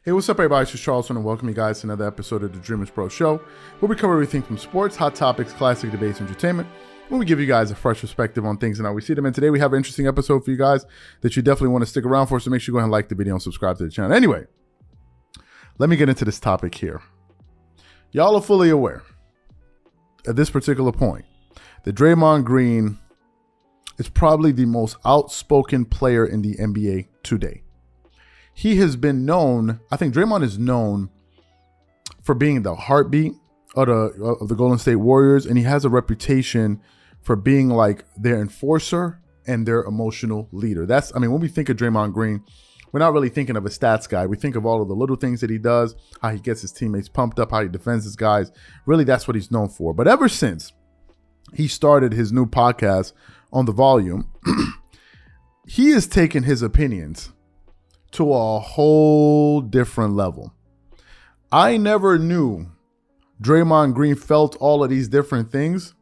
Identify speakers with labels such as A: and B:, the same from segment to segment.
A: Hey, what's up, everybody? It's Charleston, and welcome you guys to another episode of the Dreamerspro Show, where we cover everything from sports, hot topics, classic debates, and entertainment, when we give you guys a fresh perspective on things and how we see them. And today we have an interesting episode for you guys that you definitely want to stick around for, so make sure you go ahead and like the video and subscribe to the channel. Anyway, let me get into this topic here. Y'all are fully aware, at this particular point, that Draymond Green is probably the most outspoken player in the NBA today. He has been known, I think Draymond is known for being the heartbeat of the Golden State Warriors, and he has a reputation for being like their enforcer and their emotional leader. When we think of Draymond Green, we're not really thinking of a stats guy. We think of all of the little things that he does, how he gets his teammates pumped up, how he defends his guys. Really, that's what he's known for. But ever since he started his new podcast on The Volume, he has taken his opinions to a whole different level. I never knew Draymond Green felt all of these different things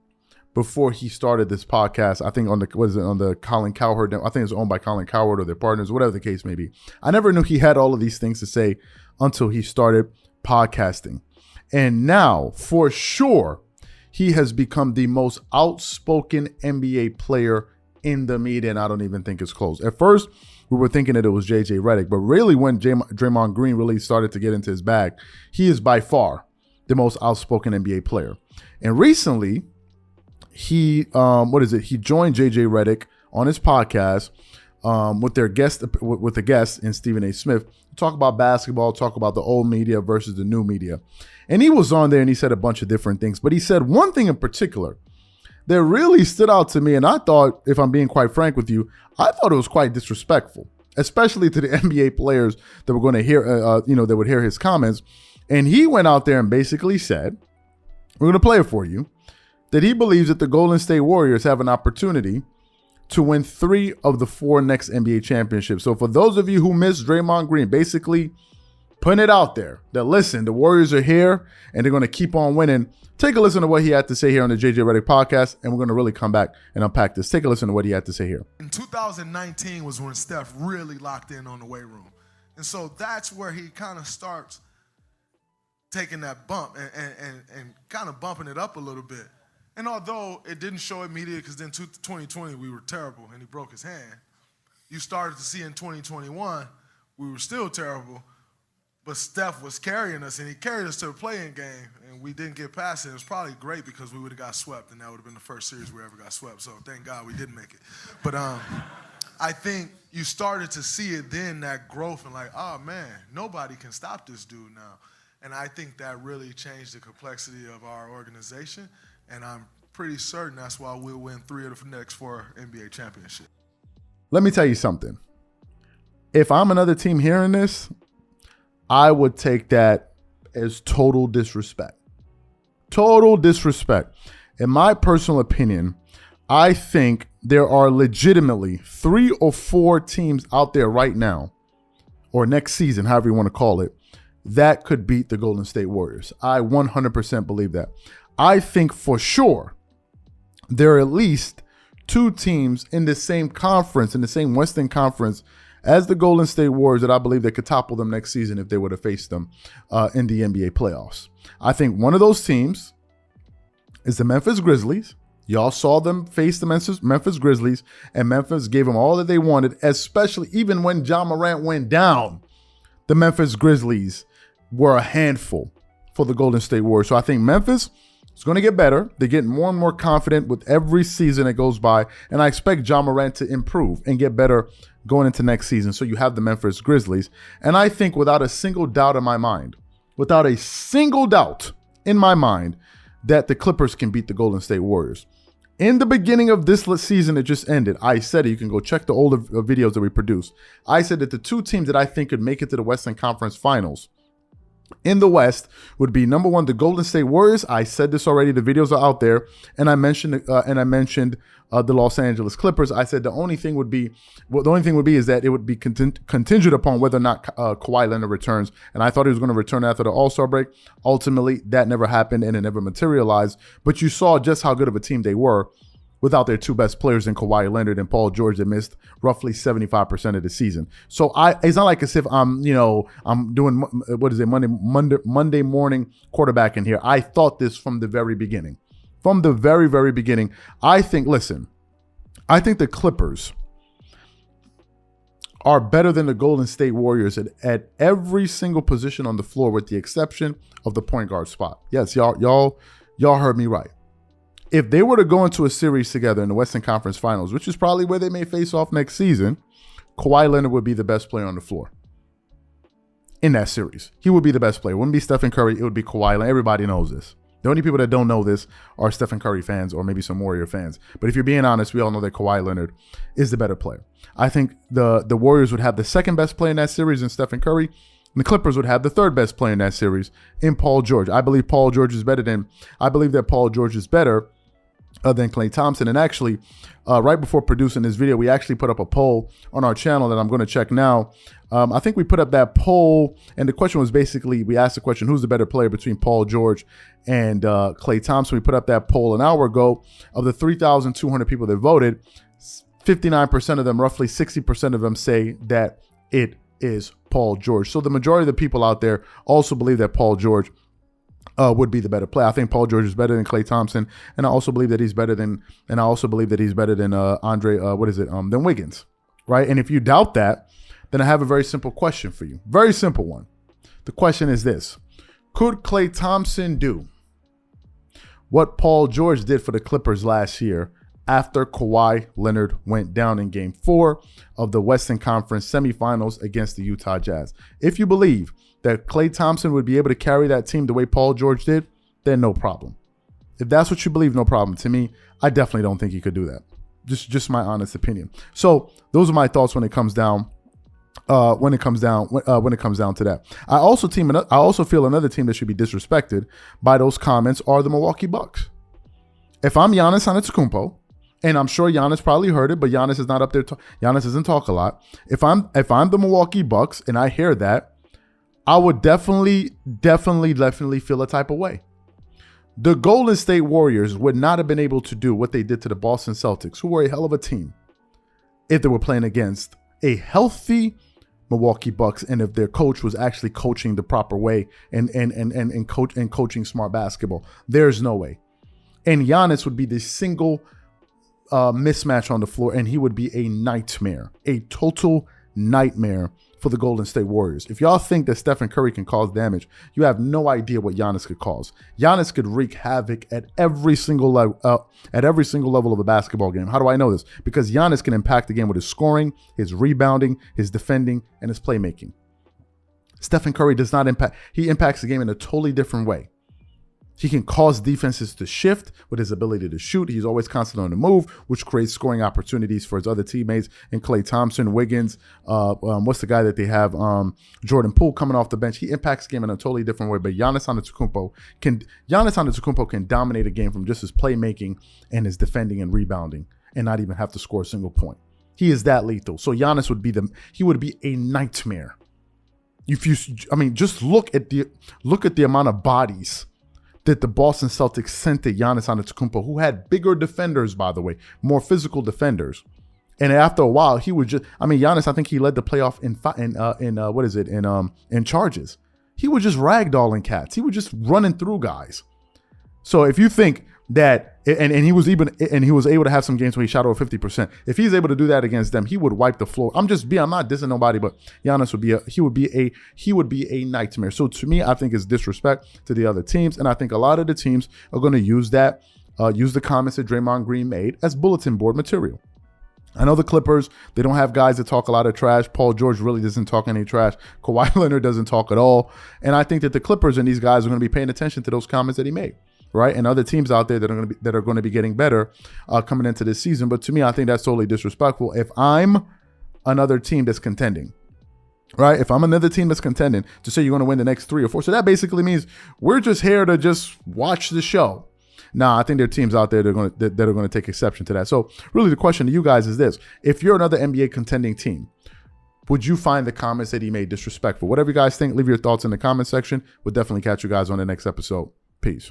A: before he started this podcast. I think on the Colin Cowherd. I think it's owned by Colin Cowherd or their partners, whatever the case may be. I never knew he had all of these things to say until he started podcasting. And now, for sure, he has become the most outspoken NBA player in the media, and I don't even think it's close. At first, we were thinking that it was JJ Redick, but really when Draymond Green really started to get into his bag, he is by far the most outspoken NBA player. And recently, he joined JJ Redick on his podcast with a guest in Stephen A. Smith, talk about basketball, talk about the old media versus the new media. And he was on there and he said a bunch of different things, but he said one thing in particular that really stood out to me, and I thought, if I'm being quite frank with you, I thought it was quite disrespectful, especially to the NBA players that were going to hear, that would hear his comments. And he went out there and basically said, we're going to play it for you, that he believes that the Golden State Warriors have an opportunity to win 3 of the 4 next NBA championships. So for those of you who missed Draymond Green, basically putting it out there that, listen, the Warriors are here and they're going to keep on winning. Take a listen to what he had to say here on the JJ Redick podcast, and we're going to really come back and unpack this. Take a listen to what he had to say here.
B: In 2019 was when Steph really locked in on the weight room. And so that's where he kind of starts taking that bump and kind of bumping it up a little bit. And although it didn't show immediately, because then 2020 we were terrible and he broke his hand, you started to see in 2021 we were still terrible, but Steph was carrying us, and he carried us to the play-in game, and we didn't get past it. It was probably great because we would have got swept, and that would have been the first series we ever got swept. So thank God we didn't make it. But I think you started to see it then, that growth, and like, oh, man, nobody can stop this dude now. And I think that really changed the complexity of our organization, and I'm pretty certain that's why we'll win 3 of the next 4 NBA championships.
A: Let me tell you something. If I'm another team hearing this, I would take that as total disrespect. Total disrespect. In my personal opinion, I think there are legitimately 3 or 4 teams out there right now, or next season, however you want to call it, that could beat the Golden State Warriors. I 100% believe that. I think for sure there are at least 2 teams in the same conference, in the same Western Conference as the Golden State Warriors, that I believe they could topple them next season if they were to face them in the NBA playoffs. I think one of those teams is the Memphis Grizzlies. Y'all saw them face the Memphis Grizzlies, and Memphis gave them all that they wanted, especially even when Ja Morant went down. The Memphis Grizzlies were a handful for the Golden State Warriors. So I think Memphis is going to get better. They're getting more and more confident with every season that goes by, and I expect Ja Morant to improve and get better going into next season. So you have the Memphis Grizzlies. And I think without a single doubt in my mind, that the Clippers can beat the Golden State Warriors. In the beginning of this season that just ended, I said it. You can go check the older videos that we produced. I said that the 2 teams that I think could make it to the Western Conference Finals in the West would be, number 1, the Golden State Warriors. I said this already. The videos are out there, and I mentioned the Los Angeles Clippers. I said the only thing would be is that it would be contingent upon whether or not Kawhi Leonard returns. And I thought he was going to return after the All-Star break. Ultimately, that never happened and it never materialized. But you saw just how good of a team they were without their two best players in Kawhi Leonard and Paul George that missed roughly 75% of the season. So it's not like as if I'm doing, Monday morning quarterbacking here. I thought this from the very beginning. From the very, very beginning. I think the Clippers are better than the Golden State Warriors at every single position on the floor, with the exception of the point guard spot. Yes, y'all heard me right. If they were to go into a series together in the Western Conference Finals, which is probably where they may face off next season, Kawhi Leonard would be the best player on the floor in that series. He would be the best player. It wouldn't be Stephen Curry. It would be Kawhi Leonard. Everybody knows this. The only people that don't know this are Stephen Curry fans or maybe some Warrior fans. But if you're being honest, we all know that Kawhi Leonard is the better player. I think the Warriors would have the second best player in that series in Stephen Curry, and the Clippers would have the third best player in that series in Paul George. I believe that Paul George is better than Klay Thompson. And actually, right before producing this video, we actually put up a poll on our channel that I'm going to check now. I think we put up that poll, and the question was basically, we asked the question, who's the better player between Paul George and Klay Thompson? We put up that poll an hour ago. Of the 3,200 people that voted, 59% of them, roughly 60% of them, say that it is Paul George. So the majority of the people out there also believe that Paul George would be the better player. I think Paul George is better than Klay Thompson, and I also believe that he's better than than Wiggins, right? And if you doubt that, then I have a very simple question for you. Very simple one. The question is this: could Klay Thompson do what Paul George did for the Clippers last year after Kawhi Leonard went down in Game 4 of the Western Conference semifinals against the Utah Jazz? If you believe that Klay Thompson would be able to carry that team the way Paul George did, then no problem. If that's what you believe, no problem. To me, I definitely don't think he could do that. Just my honest opinion. So those are my thoughts when it comes down. When it comes down to that, I also feel another team that should be disrespected by those comments are the Milwaukee Bucks. If I'm Giannis Antetokounmpo, and I'm sure Giannis probably heard it, but Giannis is not up there. Giannis doesn't talk a lot. If I'm the Milwaukee Bucks and I hear that, I would definitely feel a type of way. The Golden State Warriors would not have been able to do what they did to the Boston Celtics, who were a hell of a team, if they were playing against a healthy Milwaukee Bucks, and if their coach was actually coaching the proper way and coaching smart basketball. There's no way. And Giannis would be the single mismatch on the floor, and he would be a nightmare, a total nightmare for the Golden State Warriors. If y'all think that Stephen Curry can cause damage, you have no idea what Giannis could cause. Giannis could wreak havoc at every single level of a basketball game. How do I know this? Because Giannis can impact the game with his scoring, his rebounding, his defending, and his playmaking. Stephen Curry does not impact. He impacts the game in a totally different way. He can cause defenses to shift with his ability to shoot. He's always constant on the move, which creates scoring opportunities for his other teammates in Klay Thompson, Wiggins. What's the guy that they have? Jordan Poole coming off the bench. He impacts the game in a totally different way. But Giannis Antetokounmpo can dominate a game from just his playmaking and his defending and rebounding, and not even have to score a single point. He is that lethal. So Giannis would be a nightmare. Just look at the amount of bodies that the Boston Celtics sent to Giannis Antetokounmpo, who had bigger defenders, by the way, more physical defenders. And after a while, he would Giannis, I think he led the playoff in charges. He was just ragdolling cats. He was just running through guys. So if you think that, and he was able to have some games where he shot over 50%. If he's able to do that against them, he would wipe the floor. I'm not dissing nobody, but Giannis would be a nightmare. So to me, I think it's disrespect to the other teams, and I think a lot of the teams are going to use the comments that Draymond Green made as bulletin board material. I know the Clippers, they don't have guys that talk a lot of trash. Paul George really doesn't talk any trash. Kawhi Leonard doesn't talk at all. And I think that the Clippers and these guys are going to be paying attention to those comments that he made. Right, and other teams out there that are going to be getting better coming into this season. But to me, I think that's totally disrespectful. If I'm another team that's contending, right? If I'm another team that's contending, to say you're going to win the next 3 or 4, so that basically means we're just here to just watch the show. Nah, I think there are teams out there that are going to take exception to that. So really, the question to you guys is this: if you're another NBA contending team, would you find the comments that he made disrespectful? Whatever you guys think, leave your thoughts in the comment section. We'll definitely catch you guys on the next episode. Peace.